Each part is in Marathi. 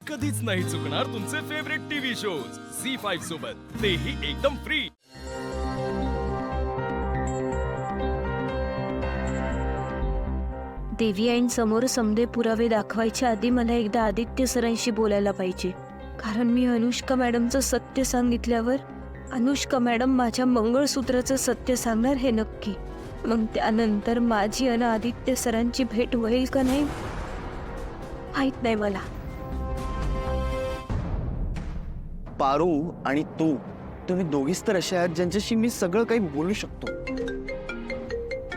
कधीच नाही चुकणार तुमचे फेवरेट टीव्ही शोज झी5 सोबत, तेही एकदम फ्री। देवी आईंसमोर समदे पुरावे दाखवायच्या आधी मला एकदा आदित्य सरांशी बोलायला पाहिजे, कारण मी अनुष्का मॅडमचं सत्य सांगितल्यावर अनुष्का मॅडम माझ्या मंगळसूत्राचं सत्य सांगणार हे नक्की। मग त्यानंतर माझी आणि आदित्य सरांची भेट होईल का नाही माहित नाही मला। पारू आणि तुम्ही दोघीच तर अशा आहेत ज्यांच्याशी मी सगळं काही बोलू शकतो।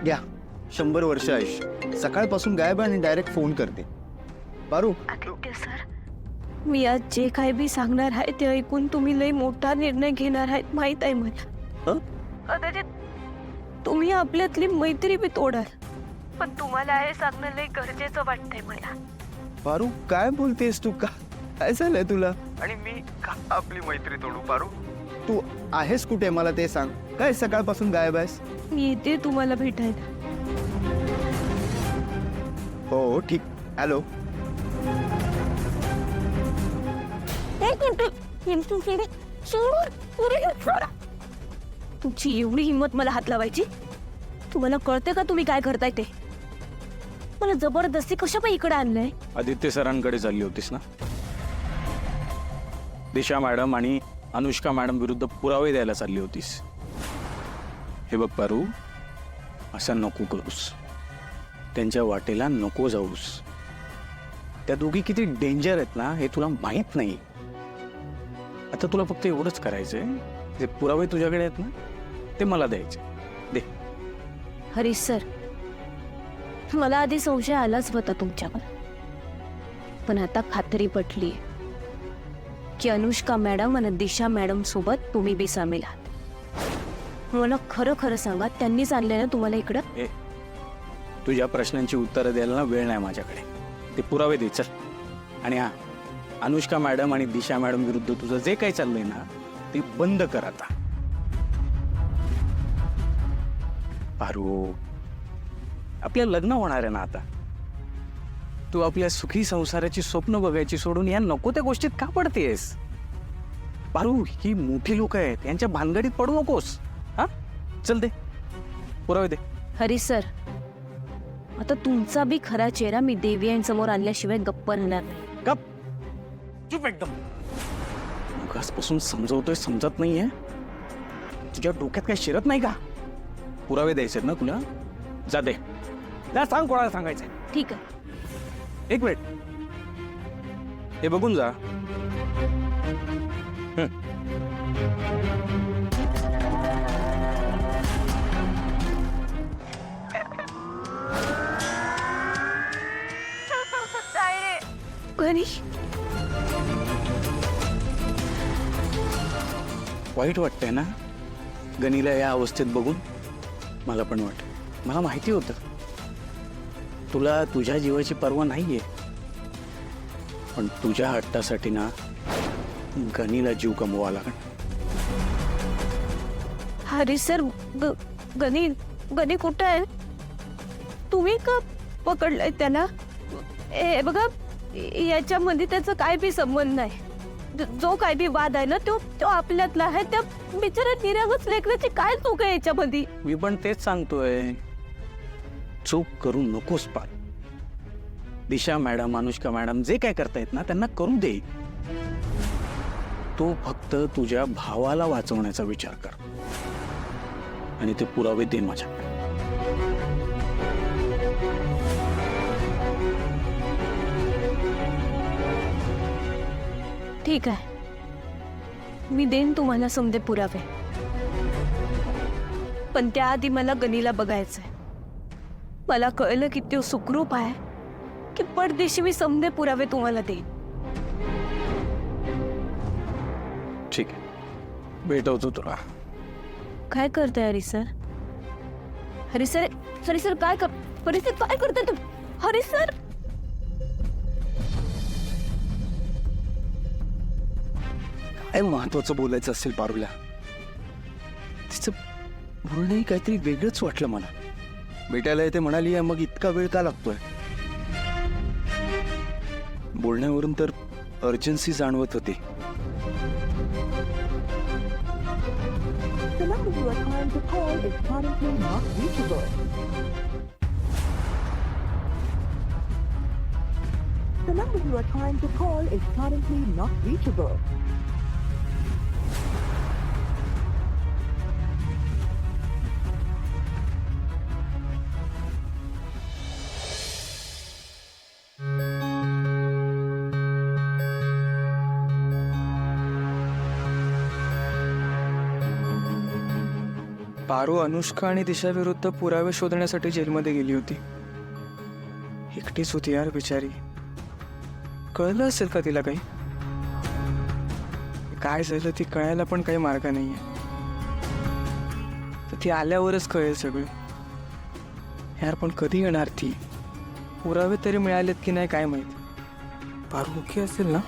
घ्या 100 वर्ष आयुष्य, सकाळपासून गायब आणि डायरेक्ट फोन करते। पारू, आदित्य सर, मी आज जे काय बी सांगणार आहे ते ऐकून तुम्ही लई मोठा निर्णय घेणार आहेत माहित आहे मला। कदाचित तुम्ही आपल्यातली मैत्री बी तोडाल, पण तुम्हाला हे सांगणं लई गरजेचं वाटतंय मला। पारू काय बोलतेस तू? काय झालंय तुला? आणि मी का आपली मैत्री तोडू? पारू तू आहेस कुठे मला ते सांग। काय सकाळपासून गायब आहेस? मी येते तुम्हाला भेटायला। हो ठीक, हॅलो। तुमची एवढी हिंमत मला हात लावायची? तुम्हाला कळते का तुम्ही काय करताय ते? मला जबरदस्ती कशा पायी इकडे आणलंय? आदित्य सरांकडे चालली होतीस ना? दिशा मॅडम आणि अनुष्का मॅडम विरुद्ध पुरावे द्यायला चालली होतीस। हे बघ पारू, असं नको करूस, त्यांच्या वाटेला नको जाऊस। त्या दोघी किती डेंजर आहेत ना हे तुला माहित नाही। आता तुला फक्त एवढंच करायचंय, जे पुरावे तुझ्याकडे आहेत ना ते मला द्यायचे, दे। हरीश सर, मला आधी संशय आलाच होता तुमच्यावर, पण आता खात्री पटली की अनुष्का मॅडम आणि दिशा मॅडम सोबत तुम्ही बी सामील आहात। मला खरं खरं सांगा, त्यांनीच आणलंय ना तुम्हाला इकडं? तुझ्या प्रश्नांची उत्तरं द्यायला ना वेळ नाही माझ्याकडे, ते पुरावे दे चल। आणि हा, अनुष्का मॅडम आणि दिशा मॅडम विरुद्ध तुझं जे काही चाललंय ना ते बंद कर आता। पारू, आपलं लग्न होणार आहे ना आता, तू आपल्या सुखी संसाराची स्वप्न बघायची सोडून या नको त्या गोष्टीत का पडतेस? पारू, ही मोठी लोक आहेत, यांच्या भानगडीत पडू नकोस। हा, चल दे पुरावे दे। हरीश सर, आता तुमचा बी खरा चेहरा मी देवी यांसमोर आणल्याशिवाय गप्प राहणार नाही। गप, चुप एकदम। मगासपासून समजवतोय, समजत नाहीये? तुझ्या डोक्यात काय शिरत नाही का? पुरावे द्यायचे ना तुला, जा दे, जा, सांग कोणाला सांगायचंय। ठीक आहे, एक मिनिट, हे बघून जा। गणेश, वाईट वाटतंय ना गणीला या अवस्थेत बघून? मला पण वाटत, मला माहिती होतं तुला तुझ्या जीवाची पर्वा नाहीये, पण तुझ्या हट्टासाठी ना गणीला जीव कमवावा लागणार। हरीश सर, गणी कुठं आहे? तुम्ही का पकडलाय त्याला? हे बघा, याच्यामध्ये त्याचा काय बी संबंध नाही। जो काय बी वाद आहे ना तो आपल्यातला आहे। त्या बिचाऱ्या निरागस लेकराची काय चूक आहे याच्यामध्ये? मी पण तेच सांगतोय, चूक करू नकोस पार। दिशा मॅडम, अनुष्का मॅडम जे काय करतायत ना त्यांना करू दे, तो फक्त तुझ्या भावाला वाचवण्याचा विचार कर आणि ते पुरावे दे माझ्याकडे। ठीक आहे, मी देईन तुम्हाला समजे पुरावे, पण त्याआधी मला गणीला बघायचंय। मला कळलं की तो सुखरूप आहे की परदेशी, मी समजे पुरावे तुम्हाला देईन। ठीक आहे, भेटवतो तुला। काय करताय हरीश सर? हरीश सर काय करताय तुम्ही? हरीश सर, काय महत्वाचं बोलायचं असेल पारूला? तिचं बोलणंही काहीतरी वेगळंच वाटलं मला। भेटायला येते म्हणाली आहे, मग इतका वेळ का लागतोय? बोलण्यावरून तर अर्जन्सी जाणवत होती. The number you are trying to call is currently not reachable. The number you are trying to call is currently not reachable. Paru Anushka आणि दिशाविरुद्ध पुरावे शोधण्यासाठी जेलमध्ये गेली होती. एकटीच होती यार बिचारी. कळलं असेल का तिला काही? काय झालं ती कळायला पण काही मार्ग नाहीये. तर ती आल्यावरच कळेल सगळं. यार पण कधी येणार ती? पुरावे तरी मिळालेत की नाही काय माहित. पारू मुख्य असेल ना?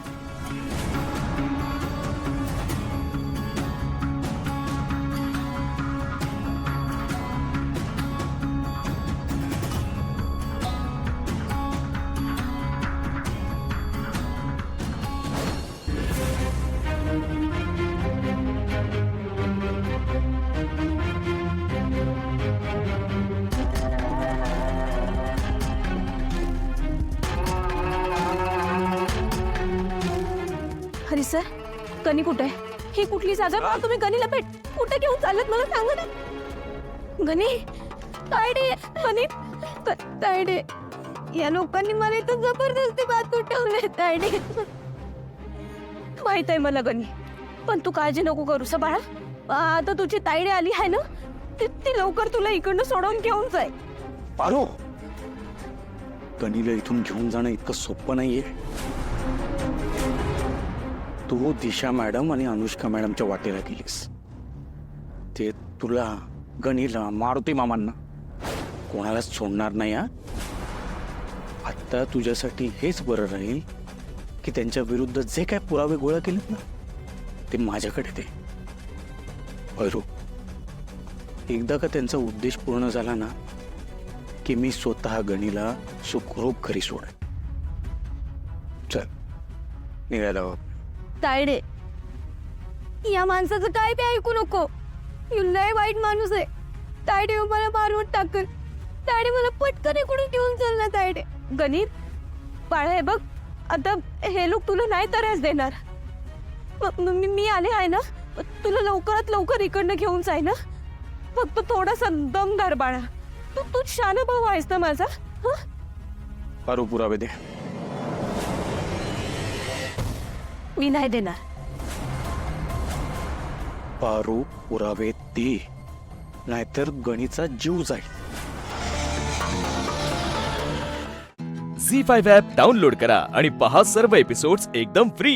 हरी सर, गणी कुठे आहे? ही कुठली जागा? तुम्ही गणीला भेट कुठे घेऊन चालत मला सांगा ना. गणी, तायडे, गणी, तायडे, या लोकांनी मला इथं जबरदस्ती बाजू ठेवले. तायडे, माहित आहे मला गणी, पण तू काळजी नको करूस बाळा. आता तुझी तायडे आली आहे ना, ती लवकर तुला इकडनं सोडवून घेऊन जाय. पारू, गणीला इथून घेऊन जाणं इतकं सोपं नाहीये. तू दिशा मॅडम आणि अनुष्का मॅडमच्या वाटेला गेलीस. ते तुला, गणीला, मारुती मामांना कोणालाच सोडणार नाही. आता तुझ्यासाठी हेच बरं राहील की त्यांच्या विरुद्ध जे काय पुरावे गोळा केलेत ना, ते माझ्याकडे दे. भैरू, एकदा का त्यांचा उद्देश पूर्ण झाला ना की मी स्वतः गणीला सुखरूप घरी सोडेन. चल निघायला हवं. तायडे, या माणसाचं काय बी ऐकू नको. लय वाईट माणूस आहे. तायडे मला मारून टाकल. तायडे मला पटकन इकडून घेऊन चल ना. तायडे, गणित बाळा, हे बघ, आता हे लोक तुला नाही त्रास देणार. मी आले आहे ना, तुला लवकरात लवकर इकडनं घेऊन जाय ना. फक्त थोडासा दमदार बाळा. तू शाना भाऊ आहेस ना माझा. पारू, पुरावे दे. मी नाही देणार. पारू, पुरावे दे, नाहीतर गणीचा जीव जाईल. झी5 ॲप डाउनलोड करा आणि पहा सर्व एपिसोड्स एकदम फ्री.